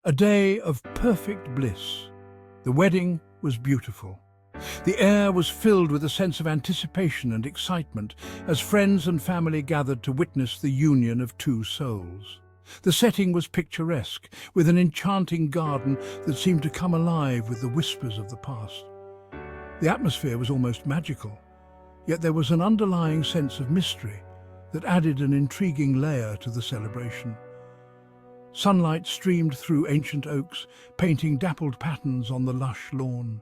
A day of perfect bliss. The wedding was beautiful. The air was filled with a sense of anticipation and excitement as friends and family gathered to witness the union of two souls. The setting was picturesque, with an enchanting garden that seemed to come alive with the whispers of the past. The atmosphere was almost magical, yet there was an underlying sense of mystery that added an intriguing layer to the celebration. Sunlight streamed through ancient oaks, painting dappled patterns on the lush lawn.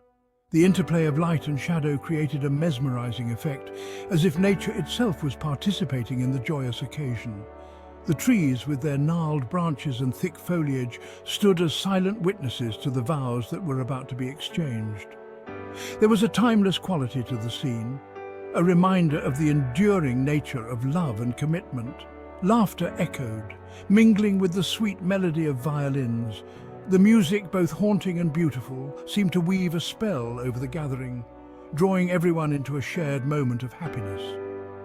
The interplay of light and shadow created a mesmerizing effect, as if nature itself was participating in the joyous occasion. The trees, with their gnarled branches and thick foliage, stood as silent witnesses to the vows that were about to be exchanged. There was a timeless quality to the scene, a reminder of the enduring nature of love and commitment. Laughter echoed, mingling with the sweet melody of violins. The music, both haunting and beautiful, seemed to weave a spell over the gathering, drawing everyone into a shared moment of happiness.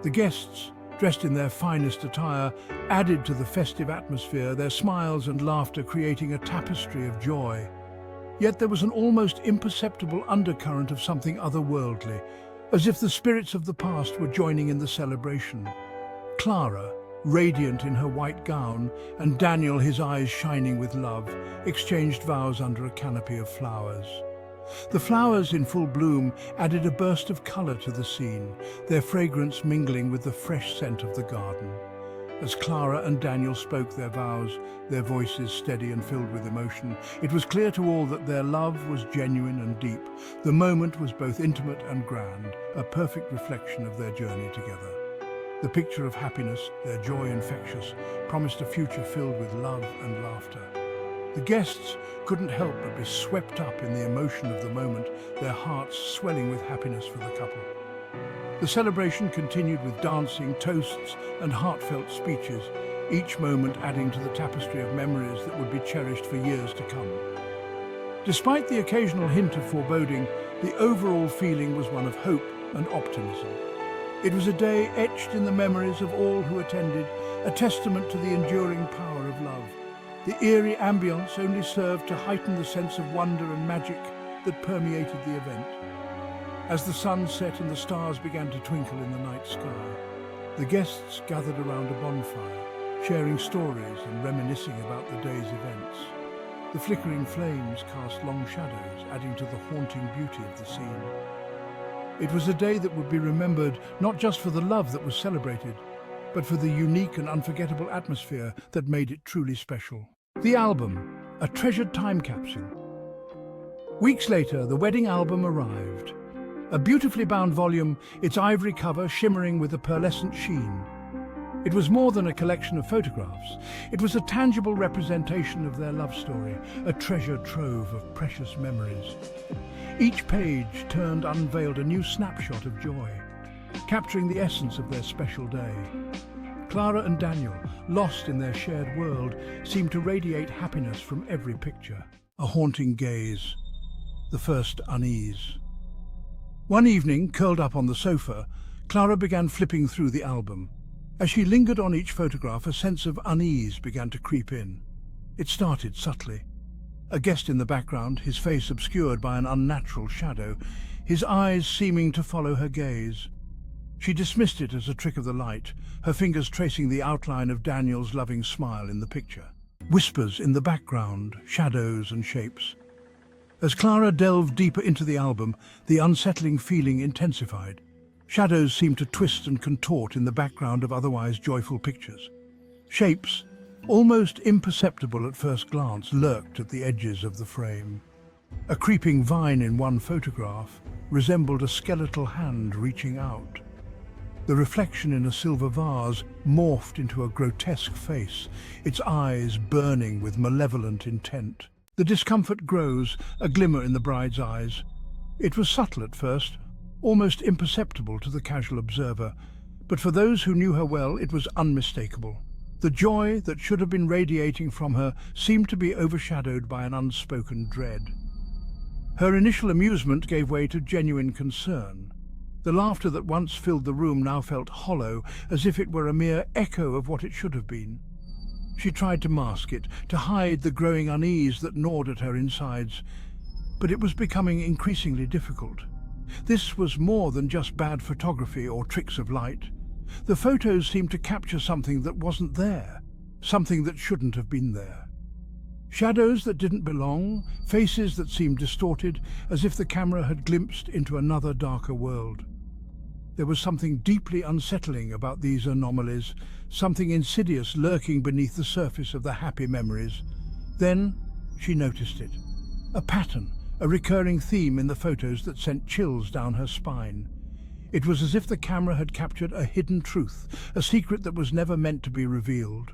The guests, dressed in their finest attire, added to the festive atmosphere, their smiles and laughter creating a tapestry of joy. Yet there was an almost imperceptible undercurrent of something otherworldly, as if the spirits of the past were joining in the celebration. Clara, radiant in her white gown, and Daniel, his eyes shining with love, exchanged vows under a canopy of flowers. The flowers in full bloom added a burst of colour to the scene, their fragrance mingling with the fresh scent of the garden. As Clara and Daniel spoke their vows, their voices steady and filled with emotion, it was clear to all that their love was genuine and deep. The moment was both intimate and grand, a perfect reflection of their journey together. The picture of happiness, their joy infectious, promised a future filled with love and laughter. The guests couldn't help but be swept up in the emotion of the moment, their hearts swelling with happiness for the couple. The celebration continued with dancing, toasts, and heartfelt speeches, each moment adding to the tapestry of memories that would be cherished for years to come. Despite the occasional hint of foreboding, the overall feeling was one of hope and optimism. It was a day etched in the memories of all who attended, a testament to the enduring power of love. The eerie ambience only served to heighten the sense of wonder and magic that permeated the event. As the sun set and the stars began to twinkle in the night sky, the guests gathered around a bonfire, sharing stories and reminiscing about the day's events. The flickering flames cast long shadows, adding to the haunting beauty of the scene. It was a day that would be remembered not just for the love that was celebrated, but for the unique and unforgettable atmosphere that made it truly special. The album, a treasured time capsule. Weeks later, the wedding album arrived. A beautifully bound volume, its ivory cover shimmering with a pearlescent sheen. It was more than a collection of photographs. It was a tangible representation of their love story, a treasure trove of precious memories. Each page turned unveiled a new snapshot of joy, capturing the essence of their special day. Clara and Daniel, lost in their shared world, seemed to radiate happiness from every picture. A haunting gaze. The First Unease. One evening, curled up on the sofa, Clara began flipping through the album. As she lingered on each photograph, a sense of unease began to creep in. It started subtly. A guest in the background, his face obscured by an unnatural shadow, his eyes seeming to follow her gaze. She dismissed it as a trick of the light, her fingers tracing the outline of Daniel's loving smile in the picture. Whispers in the background, shadows and shapes. As Clara delved deeper into the album, the unsettling feeling intensified. Shadows seemed to twist and contort in the background of otherwise joyful pictures. Shapes, almost imperceptible at first glance, lurked at the edges of the frame. A creeping vine in one photograph resembled a skeletal hand reaching out. The reflection in a silver vase morphed into a grotesque face, its eyes burning with malevolent intent. The discomfort grows, a glimmer in the bride's eyes. It was subtle at first, almost imperceptible to the casual observer, but for those who knew her well, it was unmistakable. The joy that should have been radiating from her seemed to be overshadowed by an unspoken dread. Her initial amusement gave way to genuine concern. The laughter that once filled the room now felt hollow, as if it were a mere echo of what it should have been. She tried to mask it, to hide the growing unease that gnawed at her insides, but it was becoming increasingly difficult. This was more than just bad photography or tricks of light. The photos seemed to capture something that wasn't there, something that shouldn't have been there. Shadows that didn't belong, faces that seemed distorted, as if the camera had glimpsed into another darker world. There was something deeply unsettling about these anomalies, something insidious lurking beneath the surface of the happy memories. Then she noticed it. A pattern, a recurring theme in the photos that sent chills down her spine. It was as if the camera had captured a hidden truth, a secret that was never meant to be revealed.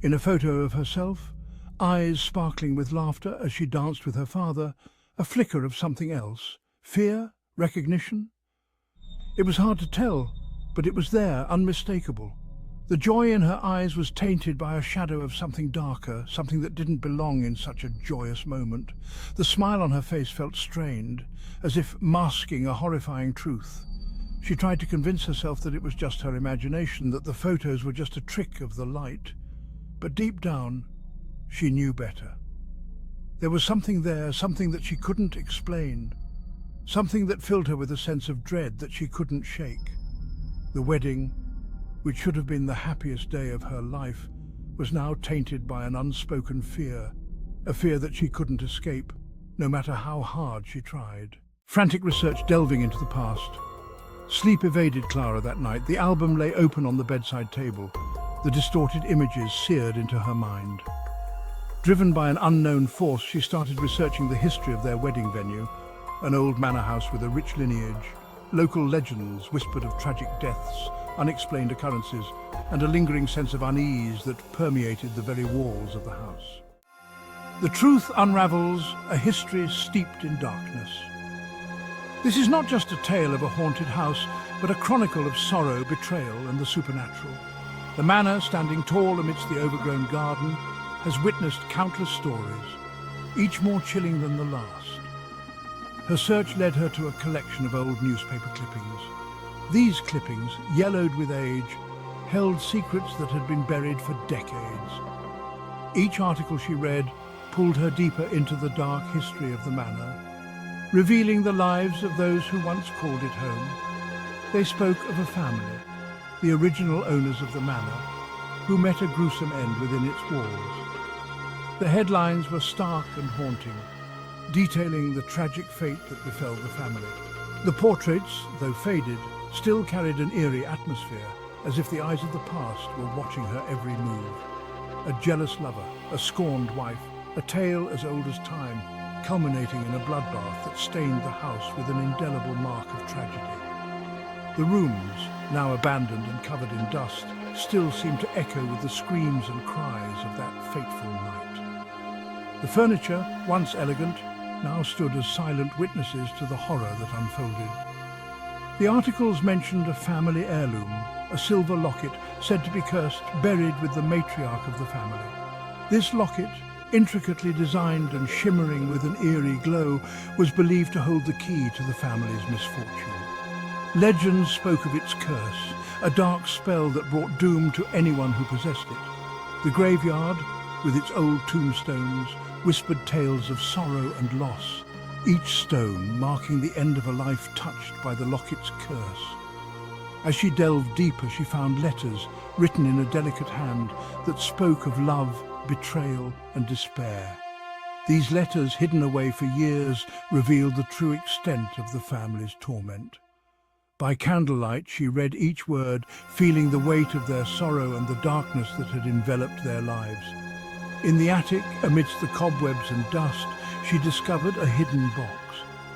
In a photo of herself, eyes sparkling with laughter as she danced with her father, a flicker of something else. Fear? Recognition? It was hard to tell, but it was there, unmistakable. The joy in her eyes was tainted by a shadow of something darker, something that didn't belong in such a joyous moment. The smile on her face felt strained, as if masking a horrifying truth. She tried to convince herself that it was just her imagination, that the photos were just a trick of the light. But deep down, she knew better. There was something there, something that she couldn't explain. Something that filled her with a sense of dread that she couldn't shake. The wedding, which should have been the happiest day of her life, was now tainted by an unspoken fear, a fear that she couldn't escape, no matter how hard she tried. Frantic research delving into the past. Sleep evaded Clara that night. The album lay open on the bedside table, the distorted images seared into her mind. Driven by an unknown force, she started researching the history of their wedding venue, an old manor house with a rich lineage. Local legends whispered of tragic deaths, unexplained occurrences, and a lingering sense of unease that permeated the very walls of the house. The truth unravels a history steeped in darkness. This is not just a tale of a haunted house, but a chronicle of sorrow, betrayal, and the supernatural. The manor, standing tall amidst the overgrown garden, has witnessed countless stories, each more chilling than the last. Her search led her to a collection of old newspaper clippings. These clippings, yellowed with age, held secrets that had been buried for decades. Each article she read pulled her deeper into the dark history of the manor, revealing the lives of those who once called it home. They spoke of a family, the original owners of the manor, who met a gruesome end within its walls. The headlines were stark and haunting, detailing the tragic fate that befell the family. The portraits, though faded, still carried an eerie atmosphere, as if the eyes of the past were watching her every move. A jealous lover, a scorned wife, a tale as old as time, culminating in a bloodbath that stained the house with an indelible mark of tragedy. The rooms, now abandoned and covered in dust, still seemed to echo with the screams and cries of that fateful night. The furniture, once elegant, now stood as silent witnesses to the horror that unfolded. The articles mentioned a family heirloom, a silver locket said to be cursed, buried with the matriarch of the family. This locket, intricately designed and shimmering with an eerie glow, was believed to hold the key to the family's misfortune. Legends spoke of its curse, a dark spell that brought doom to anyone who possessed it. The graveyard, with its old tombstones, whispered tales of sorrow and loss, each stone marking the end of a life touched by the locket's curse. As she delved deeper, she found letters written in a delicate hand that spoke of love, betrayal, and despair. These letters, hidden away for years, revealed the true extent of the family's torment. By candlelight, she read each word, feeling the weight of their sorrow and the darkness that had enveloped their lives. In the attic, amidst the cobwebs and dust, she discovered a hidden box.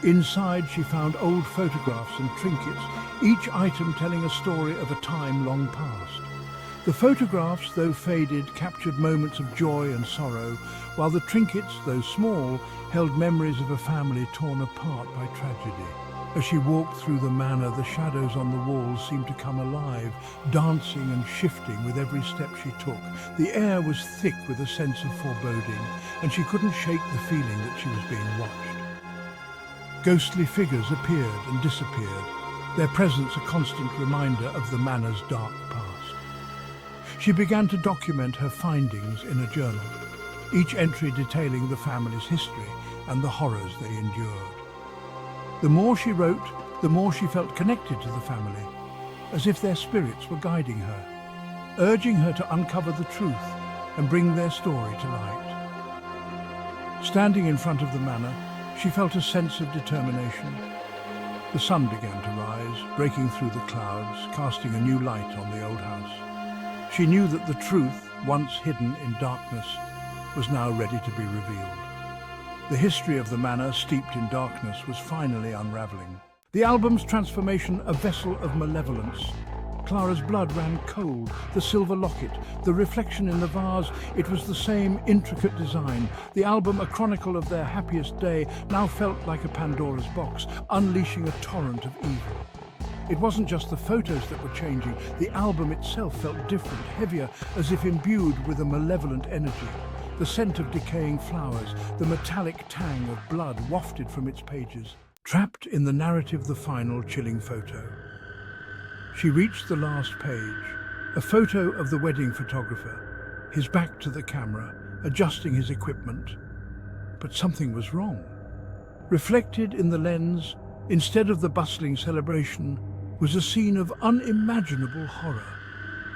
Inside, she found old photographs and trinkets, each item telling a story of a time long past. The photographs, though faded, captured moments of joy and sorrow, while the trinkets, though small, held memories of a family torn apart by tragedy. As she walked through the manor, the shadows on the walls seemed to come alive, dancing and shifting with every step she took. The air was thick with a sense of foreboding, and she couldn't shake the feeling that she was being watched. Ghostly figures appeared and disappeared, their presence a constant reminder of the manor's dark past. She began to document her findings in a journal, each entry detailing the family's history and the horrors they endured. The more she wrote, the more she felt connected to the family, as if their spirits were guiding her, urging her to uncover the truth and bring their story to light. Standing in front of the manor, she felt a sense of determination. The sun began to rise, breaking through the clouds, casting a new light on the old house. She knew that the truth, once hidden in darkness, was now ready to be revealed. The history of the manor, steeped in darkness, was finally unraveling. The album's transformation, a vessel of malevolence. Clara's blood ran cold, the silver locket, the reflection in the vase, it was the same intricate design. The album, a chronicle of their happiest day, now felt like a Pandora's box, unleashing a torrent of evil. It wasn't just the photos that were changing, the album itself felt different, heavier, as if imbued with a malevolent energy. The scent of decaying flowers, the metallic tang of blood wafted from its pages. Trapped in the narrative, the final chilling photo. She reached the last page, a photo of the wedding photographer, his back to the camera, adjusting his equipment. But something was wrong. Reflected in the lens, instead of the bustling celebration, was a scene of unimaginable horror.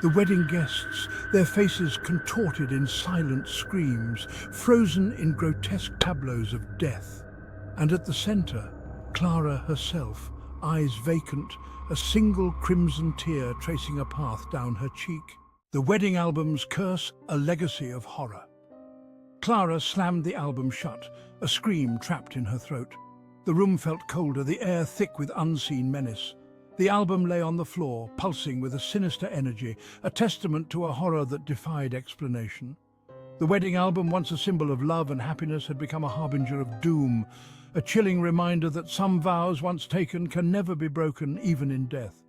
The wedding guests, their faces contorted in silent screams, frozen in grotesque tableaus of death. And at the center, Clara herself, eyes vacant, a single crimson tear tracing a path down her cheek. The wedding album's curse, a legacy of horror. Clara slammed the album shut, a scream trapped in her throat. The room felt colder, the air thick with unseen menace. The album lay on the floor, pulsing with a sinister energy, a testament to a horror that defied explanation. The wedding album, once a symbol of love and happiness, had become a harbinger of doom, a chilling reminder that some vows once taken can never be broken, even in death.